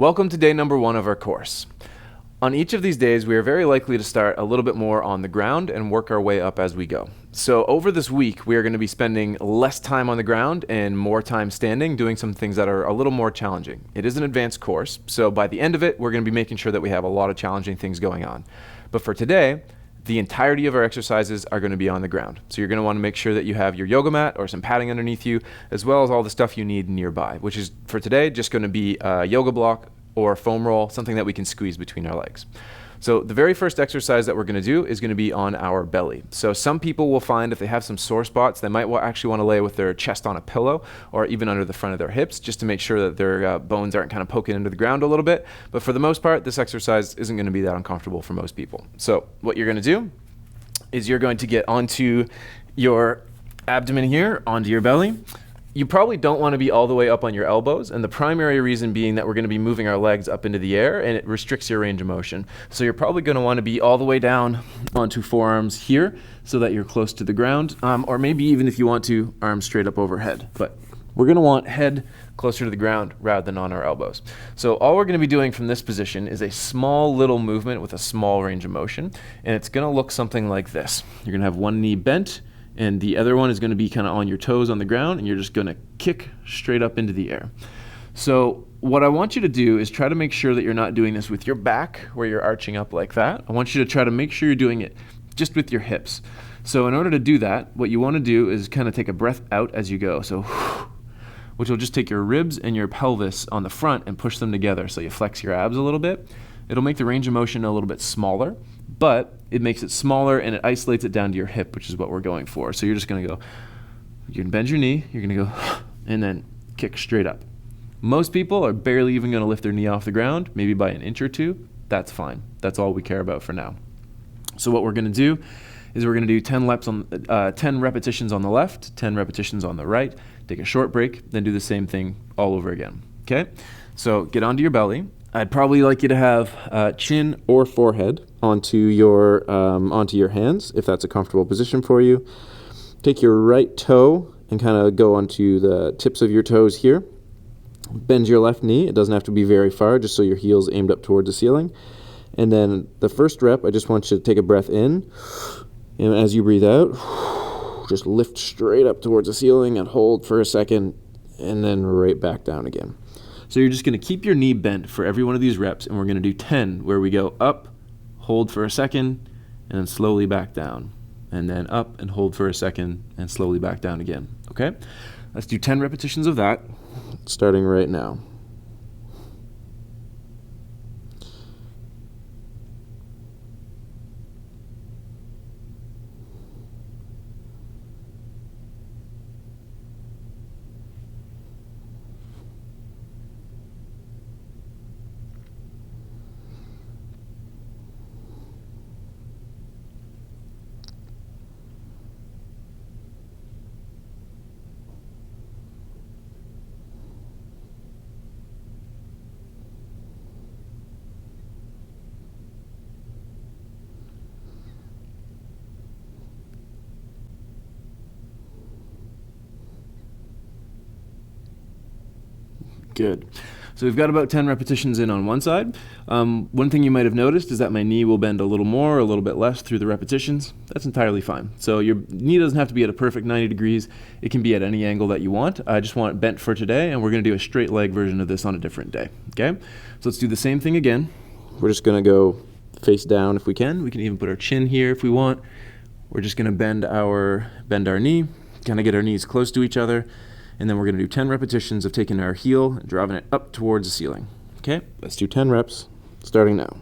Welcome to day number 1 of our course. On each of these days, we are very likely to start a little bit more on the ground and work our way up as we go. So over this week, we are going to be spending less time on the ground and more time standing, doing some things that are a little more challenging. It is an advanced course, so by the end of it, we're going to be making sure that we have a lot of challenging things going on. But for today, the entirety of our exercises are going to be on the ground. So you're going to want to make sure that you have your yoga mat or some padding underneath you, as well as all the stuff you need nearby, which is for today just going to be a yoga block or foam roll, something that we can squeeze between our legs. So the very first exercise that we're going to do is going to be on our belly. So some people will find if they have some sore spots, they might actually want to lay with their chest on a pillow or even under the front of their hips just to make sure that their bones aren't kind of poking into the ground a little bit. But for the most part, this exercise isn't going to be that uncomfortable for most people. So what you're going to do is you're going to get onto your abdomen here, onto your belly. You probably don't want to be all the way up on your elbows, and the primary reason being that we're going to be moving our legs up into the air and it restricts your range of motion. So you're probably going to want to be all the way down onto forearms here so that you're close to the ground, or maybe even if you want to, arms straight up overhead. But we're going to want head closer to the ground rather than on our elbows. So all we're going to be doing from this position is a small little movement with a small range of motion, and it's going to look something like this. You're going to have one knee bent, and the other one is going to be kind of on your toes on the ground, and you're just going to kick straight up into the air. So what I want you to do is try to make sure that you're not doing this with your back, where you're arching up like that. I want you to try to make sure you're doing it just with your hips. So in order to do that, what you want to do is kind of take a breath out as you go. So which will just take your ribs and your pelvis on the front and push them together. So you flex your abs a little bit. It'll make the range of motion a little bit smaller, but it makes it smaller and it isolates it down to your hip, which is what we're going for. So you're just going to go, you're going to bend your knee, you're going to go, and then kick straight up. Most people are barely even going to lift their knee off the ground, maybe by an inch or two. That's fine. That's all we care about for now. So what we're going to do is we're going to do 10 repetitions on the left, 10 repetitions on the right, take a short break, then do the same thing all over again. Okay? So get onto your belly. I'd probably like you to have chin or forehead onto your hands, if that's a comfortable position for you. Take your right toe and kind of go onto the tips of your toes here. Bend your left knee. It doesn't have to be very far, just so your heel's aimed up towards the ceiling. And then the first rep, I just want you to take a breath in. And as you breathe out, just lift straight up towards the ceiling and hold for a second, and then right back down again. So you're just going to keep your knee bent for every one of these reps, and we're going to do 10 where we go up, hold for a second, and then slowly back down. And then up and hold for a second and slowly back down again. Okay? Let's do 10 repetitions of that, starting right now. Good. So we've got about 10 repetitions in on one side. One thing you might have noticed is that my knee will bend a little more or a little bit less through the repetitions. That's entirely fine. So your knee doesn't have to be at a perfect 90 degrees. It can be at any angle that you want. I just want it bent for today, and we're going to do a straight leg version of this on a different day. Okay? So let's do the same thing again. We're just going to go face down if we can. We can even put our chin here if we want. We're just going to bend our knee, kind of get our knees close to each other. And then we're going to do 10 repetitions of taking our heel and driving it up towards the ceiling. Okay, let's do 10 reps, starting now.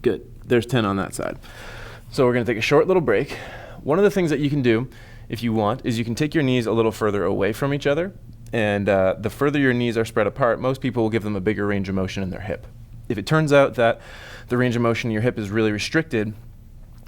Good. There's 10 on that side. So we're going to take a short little break. one of the things that you can do if you want is you can take your knees a little further away from each other. And the further your knees are spread apart, most people will give them a bigger range of motion in their hip. If it turns out that the range of motion in your hip is really restricted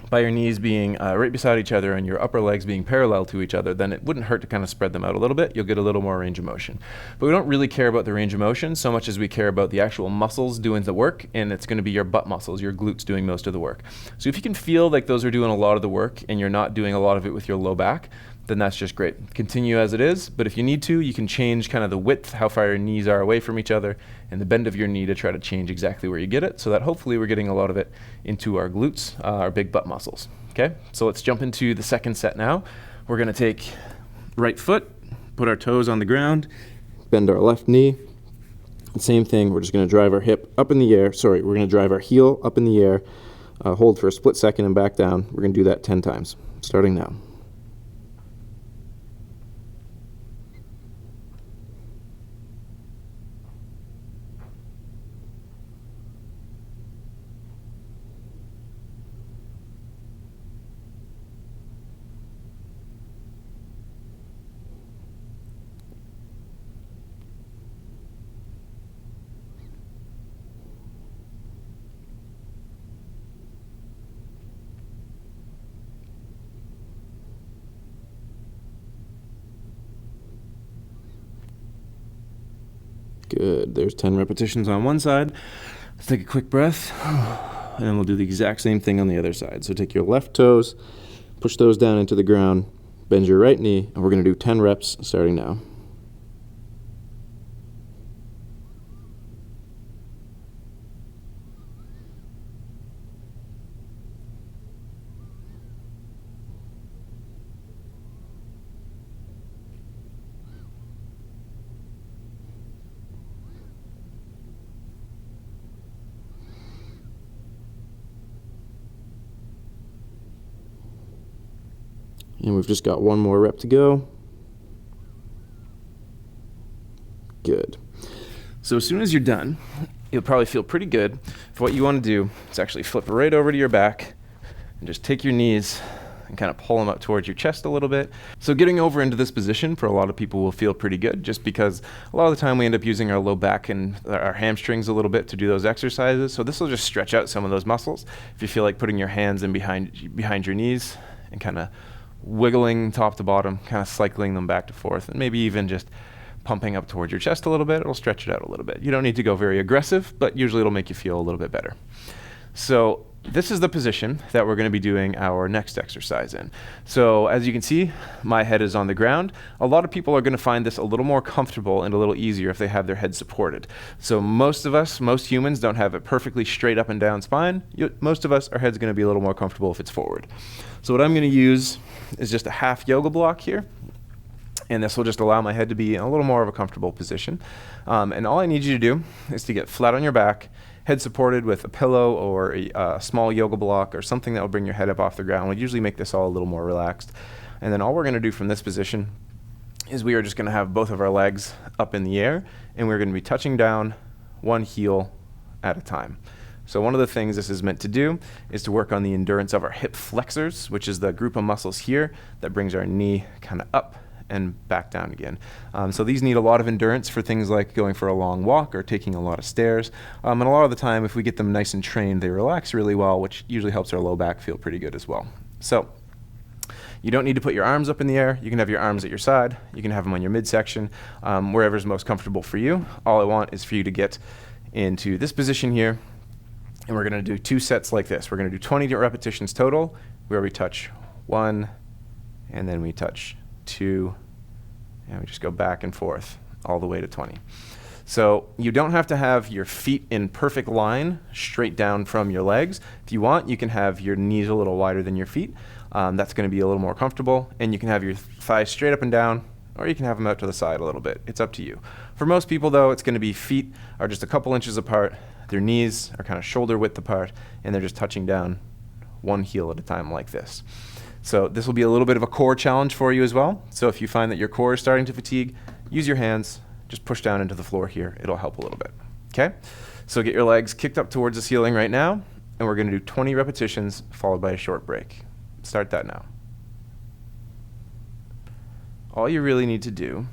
by your knees being right beside each other and your upper legs being parallel to each other, then it wouldn't hurt to kind of spread them out a little bit. You'll get a little more range of motion. But we don't really care about the range of motion so much as we care about the actual muscles doing the work, and it's going to be your butt muscles, your glutes doing most of the work. So if you can feel like those are doing a lot of the work and you're not doing a lot of it with your low back, then that's just great. Continue as it is, but if you need to, you can change kind of the width, how far your knees are away from each other, and the bend of your knee to try to change exactly where you get it, so that hopefully we're getting a lot of it into our glutes, our big butt muscles. Okay, so let's jump into the second set now. We're gonna take right foot, put our toes on the ground, bend our left knee. Same thing, we're just gonna drive our hip up in the air. We're gonna drive our heel up in the air, hold for a split second and back down. We're gonna do that 10 times, starting now. Good, there's 10 repetitions on one side. Let's take a quick breath, and then we'll do the exact same thing on the other side. So take your left toes, push those down into the ground, bend your right knee, and we're gonna do 10 reps starting now. And we've just got one more rep to go. Good. So as soon as you're done, you'll probably feel pretty good. For what you want to do is actually flip right over to your back and just take your knees and kind of pull them up towards your chest a little bit. So getting over into this position for a lot of people will feel pretty good, just because a lot of the time we end up using our low back and our hamstrings a little bit to do those exercises. So this will just stretch out some of those muscles. If you feel like putting your hands in behind your knees and kind of wiggling top to bottom, kind of cycling them back and forth, and maybe even just pumping up towards your chest a little bit, it'll stretch it out a little bit. You don't need to go very aggressive, but usually it'll make you feel a little bit better. So this is the position that we're going to be doing our next exercise in. So as you can see, my head is on the ground. A lot of people are going to find this a little more comfortable and a little easier if they have their head supported. So most humans don't have a perfectly straight up and down spine. Most of us, our head's going to be a little more comfortable if it's forward. So what I'm going to use is just a half yoga block here. And this will just allow my head to be in a little more of a comfortable position. And all I need you to do is to get flat on your back, head supported with a pillow or a small yoga block or something that will bring your head up off the ground. We usually make this all a little more relaxed. And then all we're going to do from this position is we are just going to have both of our legs up in the air, and we're going to be touching down one heel at a time. So one of the things this is meant to do is to work on the endurance of our hip flexors, which is the group of muscles here that brings our knee kind of up and back down again. So these need a lot of endurance for things like going for a long walk or taking a lot of stairs. And a lot of the time, if we get them nice and trained, they relax really well, which usually helps our low back feel pretty good as well. So you don't need to put your arms up in the air. You can have your arms at your side. You can have them on your midsection, wherever's most comfortable for you. All I want is for you to get into this position here. And we're going to do 2 sets like this. We're going to do 20 repetitions total, where we touch 1, and then we touch 2, and we just go back and forth all the way to 20. So you don't have to have your feet in perfect line straight down from your legs. If you want, you can have your knees a little wider than your feet. That's going to be a little more comfortable. And you can have your thighs straight up and down, or you can have them out to the side a little bit. It's up to you. For most people, though, it's going to be feet are just a couple inches apart. Their knees are kind of shoulder width apart, and they're just touching down one heel at a time like this. So this will be a little bit of a core challenge for you as well. So if you find that your core is starting to fatigue, use your hands, just push down into the floor here. It'll help a little bit, okay? So get your legs kicked up towards the ceiling right now, and we're gonna do 20 repetitions followed by a short break. Start that now. all you really need to do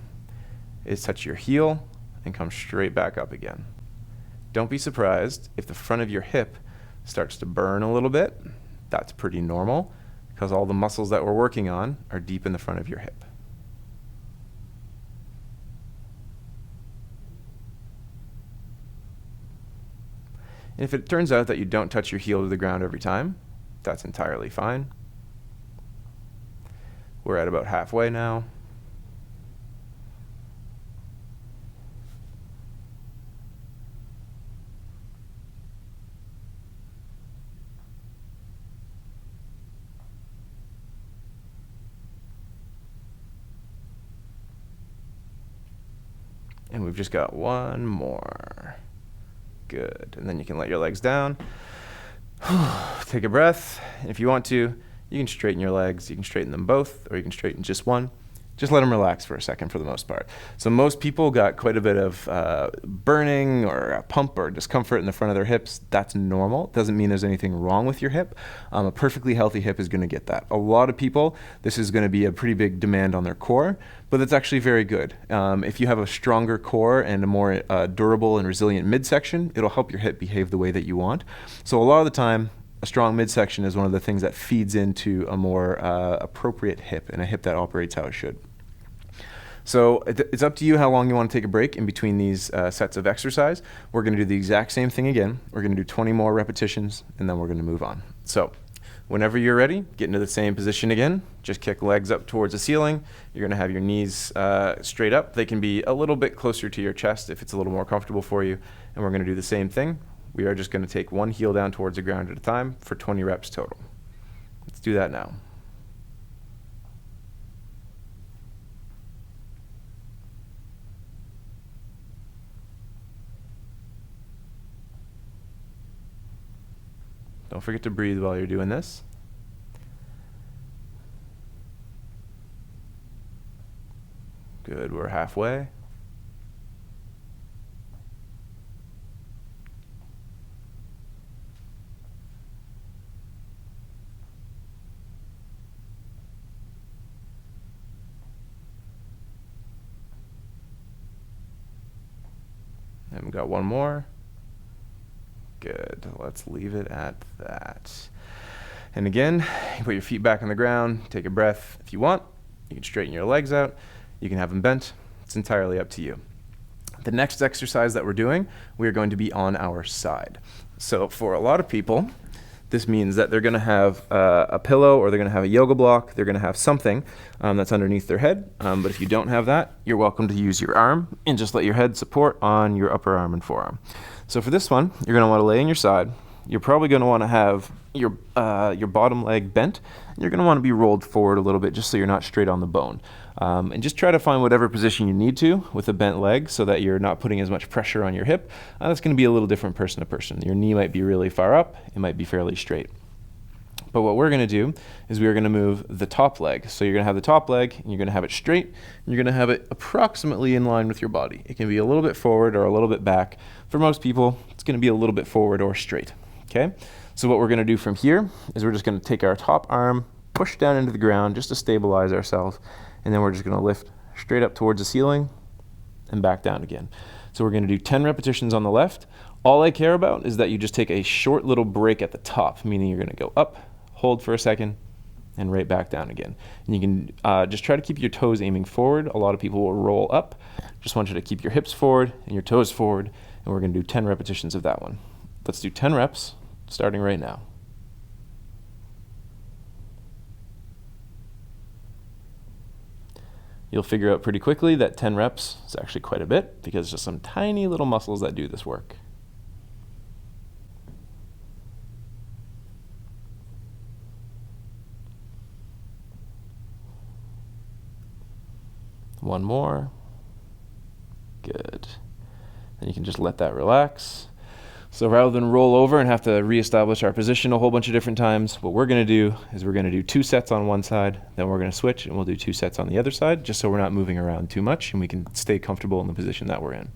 is touch your heel and come straight back up again. Don't be surprised if the front of your hip starts to burn a little bit. That's pretty normal because all the muscles that we're working on are deep in the front of your hip. And if it turns out that you don't touch your heel to the ground every time, that's entirely fine. We're at about halfway now. And we've just got one more. Good. And then you can let your legs down. Take a breath. If you want to, you can straighten your legs. You can straighten them both, or you can straighten just one. Just let them relax for a second for the most part. So most people got quite a bit of burning or a pump or discomfort in the front of their hips. That's normal. It doesn't mean there's anything wrong with your hip. A perfectly healthy hip is going to get that. A lot of people, this is going to be a pretty big demand on their core, but that's actually very good. If you have a stronger core and a more durable and resilient midsection, it'll help your hip behave the way that you want. So a lot of the time, a strong midsection is one of the things that feeds into a more appropriate hip and a hip that operates how it should. So it's up to you how long you want to take a break in between these sets of exercise. We're going to do the exact same thing again. We're going to do 20 more repetitions, and then we're going to move on. So whenever you're ready, get into the same position again. Just kick legs up towards the ceiling. You're going to have your knees straight up. They can be a little bit closer to your chest if it's a little more comfortable for you. And we're going to do the same thing. We are just going to take one heel down towards the ground at a time for 20 reps total. Let's do that now. Don't forget to breathe while you're doing this. Good, we're halfway. And we got one more. Good. Let's leave it at that. And again, you put your feet back on the ground, take a breath. If you want, you can straighten your legs out. You can have them bent. It's entirely up to you. The next exercise that we're doing, we are going to be on our side. So for a lot of people, this means that they're going to have a pillow or they're going to have a yoga block. They're going to have something that's underneath their head. But if you don't have that, you're welcome to use your arm and just let your head support on your upper arm and forearm. So for this one, you're going to want to lay on your side. You're probably going to want to have your bottom leg bent. You're going to want to be rolled forward a little bit just so you're not straight on the bone. And just try to find whatever position you need to with a bent leg so that you're not putting as much pressure on your hip. That's going to be a little different person to person. Your knee might be really far up. It might be fairly straight. But what we're going to do is we're going to move the top leg. So you're going to have the top leg, and you're going to have it straight, and you're going to have it approximately in line with your body. It can be a little bit forward or a little bit back. For most people, it's going to be a little bit forward or straight. Okay? So what we're going to do from here is we're just going to take our top arm, push down into the ground just to stabilize ourselves, and then we're just going to lift straight up towards the ceiling and back down again. So we're going to do 10 repetitions on the left. All I care about is that you just take a short little break at the top, meaning you're going to go up, hold for a second, and right back down again. And you can just try to keep your toes aiming forward. A lot of people will roll up. Just want you to keep your hips forward and your toes forward, and we're going to do 10 repetitions of that one. Let's do 10 reps, starting right now. You'll figure out pretty quickly that 10 reps is actually quite a bit because there's just some tiny little muscles that do this work. One more. Good. And you can just let that relax. So rather than roll over and have to reestablish our position a whole bunch of different times, what we're going to do is we're going to do 2 sets on one side, then we're going to switch and we'll do 2 sets on the other side, just so we're not moving around too much and we can stay comfortable in the position that we're in.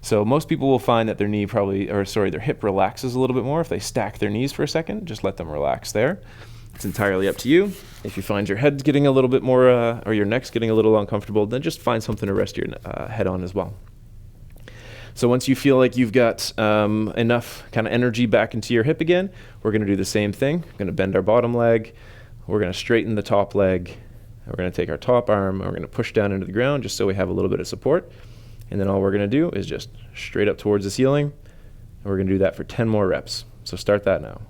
So most people will find that their hip relaxes a little bit more if they stack their knees for a second. Just let them relax there. It's entirely up to you. If you find your head's getting a little bit more, or your neck's getting a little uncomfortable, then just find something to rest your head on as well. So once you feel like you've got enough kind of energy back into your hip again, we're going to do the same thing. We're going to bend our bottom leg. We're going to straighten the top leg. We're going to take our top arm, and we're going to push down into the ground just so we have a little bit of support. And then all we're going to do is just straight up towards the ceiling. And we're going to do that for 10 more reps. So start that now.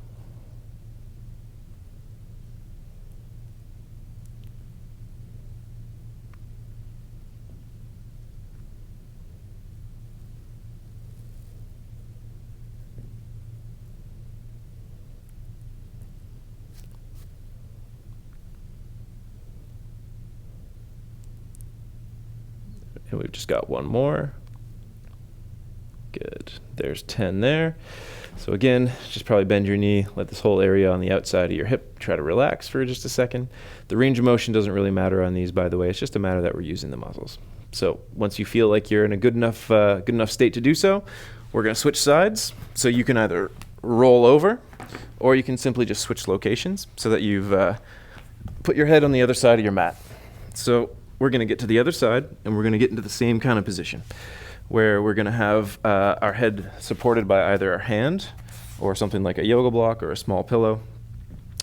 And we've just got one more. Good. There's 10 there. So again, just probably bend your knee, let this whole area on the outside of your hip try to relax for just a second. The range of motion doesn't really matter on these, by the way. It's just a matter that we're using the muscles. So once you feel like you're in a good enough state to do so, we're going to switch sides. So you can either roll over, or you can simply just switch locations so that you've put your head on the other side of your mat. So we're going to get to the other side, and we're going to get into the same kind of position where we're going to have our head supported by either our hand or something like a yoga block or a small pillow.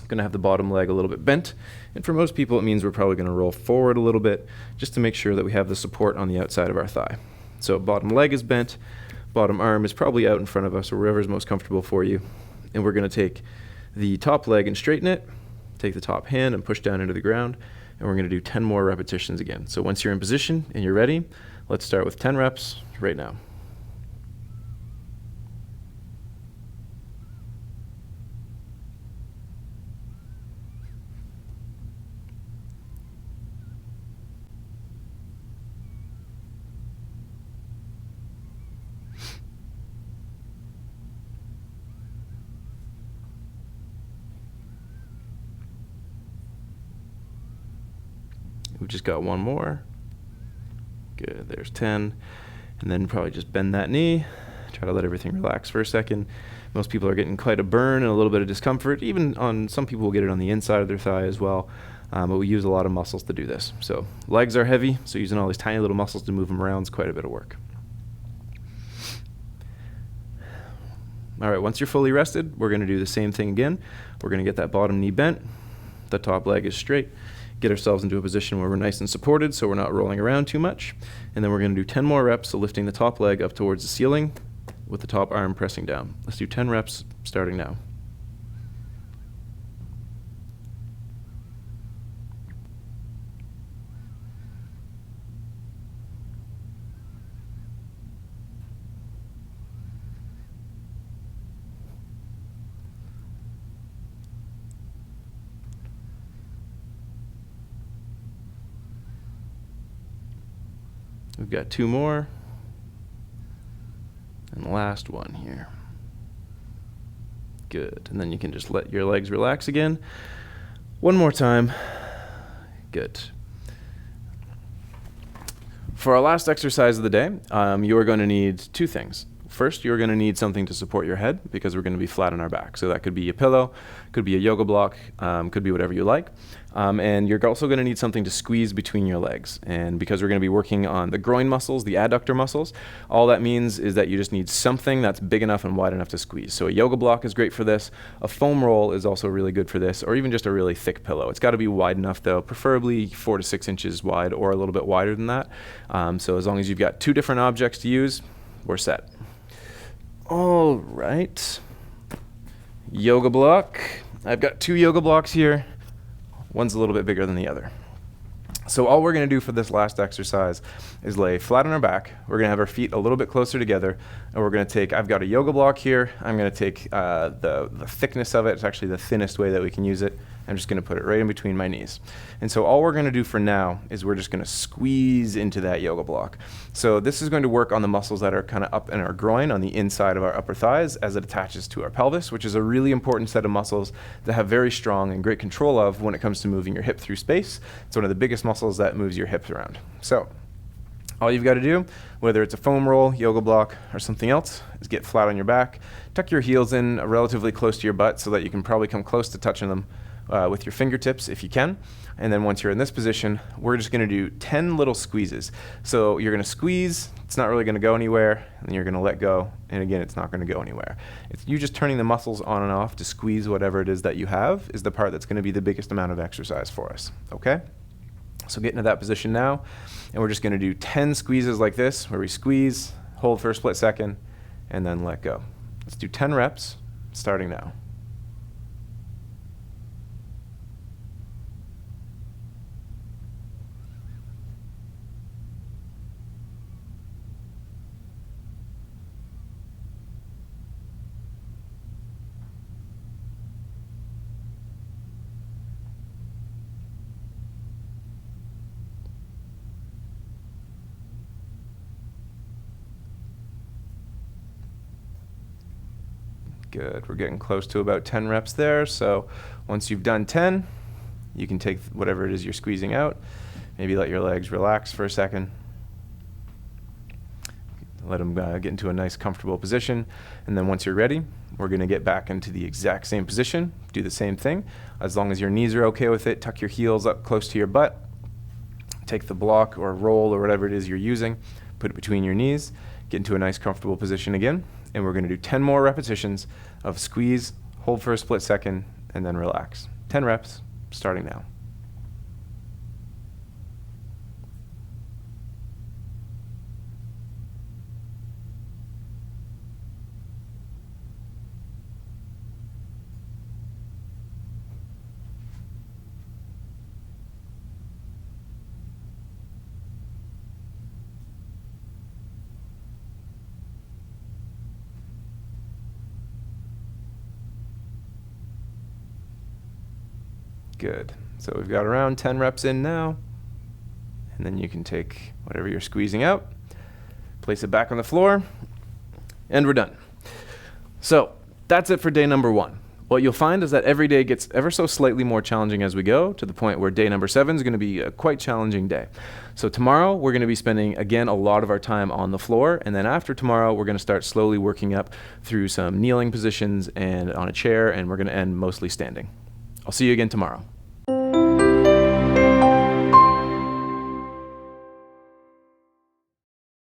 Going to have the bottom leg a little bit bent, and for most people it means we're probably going to roll forward a little bit just to make sure that we have the support on the outside of our thigh. So bottom leg is bent, bottom arm is probably out in front of us or wherever is most comfortable for you, and we're going to take the top leg and straighten it, take the top hand and push down into the ground. And we're going to do 10 more repetitions again. So once you're in position and you're ready, let's start with 10 reps right now. We've just got one more. Good, there's 10. And then probably just bend that knee. Try to let everything relax for a second. Most people are getting quite a burn and a little bit of discomfort. Even on some people will get it on the inside of their thigh as well. But we use a lot of muscles to do this. So legs are heavy, so using all these tiny little muscles to move them around is quite a bit of work. All right, once you're fully rested, we're going to do the same thing again. We're going to get that bottom knee bent. The top leg is straight. Get ourselves into a position where we're nice and supported so we're not rolling around too much. And then we're going to do 10 more reps, so lifting the top leg up towards the ceiling with the top arm pressing down. Let's do 10 reps starting now. We've got 2 more. And the last one here. Good. And then you can just let your legs relax again. One more time. Good. For our last exercise of the day, you are going to need 2 things. First, you're going to need something to support your head because we're going to be flat on our back. So that could be a pillow, could be a yoga block, could be whatever you like. And you're also going to need something to squeeze between your legs. And because we're going to be working on the groin muscles, the adductor muscles, all that means is that you just need something that's big enough and wide enough to squeeze. So a yoga block is great for this. A foam roll is also really good for this, or even just a really thick pillow. It's got to be wide enough though, preferably 4 to 6 inches wide or a little bit wider than that. So as long as you've got 2 different objects to use, we're set. All right, yoga block. I've got 2 yoga blocks here. One's a little bit bigger than the other. So all we're going to do for this last exercise is lay flat on our back. We're going to have our feet a little bit closer together, and we're going to take, I've got a yoga block here. I'm going to take the thickness of it. It's actually the thinnest way that we can use it. I'm just going to put it right in between my knees. And so all we're going to do for now is we're just going to squeeze into that yoga block. So this is going to work on the muscles that are kind of up in our groin on the inside of our upper thighs as it attaches to our pelvis, which is a really important set of muscles to have very strong and great control of when it comes to moving your hip through space. It's one of the biggest muscles that moves your hips around. So all you've got to do, whether it's a foam roll, yoga block, or something else, is get flat on your back, tuck your heels in relatively close to your butt so that you can probably come close to touching them with your fingertips if you can. And then once you're in this position, we're just going to do 10 little squeezes. So you're going to squeeze, it's not really going to go anywhere, and you're going to let go, and again, it's not going to go anywhere. It's you just turning the muscles on and off to squeeze whatever it is that you have is the part that's going to be the biggest amount of exercise for us, okay? So get into that position now, and we're just going to do 10 squeezes like this, where we squeeze, hold for a split second, and then let go. Let's do 10 reps, starting now. Good, we're getting close to about 10 reps there, so once you've done 10, you can take whatever it is you're squeezing out, maybe let your legs relax for a second, let them get into a nice comfortable position, and then once you're ready, we're going to get back into the exact same position, do the same thing. As long as your knees are okay with it, tuck your heels up close to your butt, take the block or roll or whatever it is you're using, put it between your knees, get into a nice comfortable position again, and we're going to do 10 more repetitions of squeeze, hold for a split second, and then relax. 10 reps, starting now. Good. So we've got around 10 reps in now, and then you can take whatever you're squeezing out, place it back on the floor, and we're done. So that's it for day number 1. What you'll find is that every day gets ever so slightly more challenging as we go, to the point where day number 7 is going to be a quite challenging day. So tomorrow we're going to be spending, again, a lot of our time on the floor, and then after tomorrow we're going to start slowly working up through some kneeling positions and on a chair, and we're going to end mostly standing. I'll see you again tomorrow.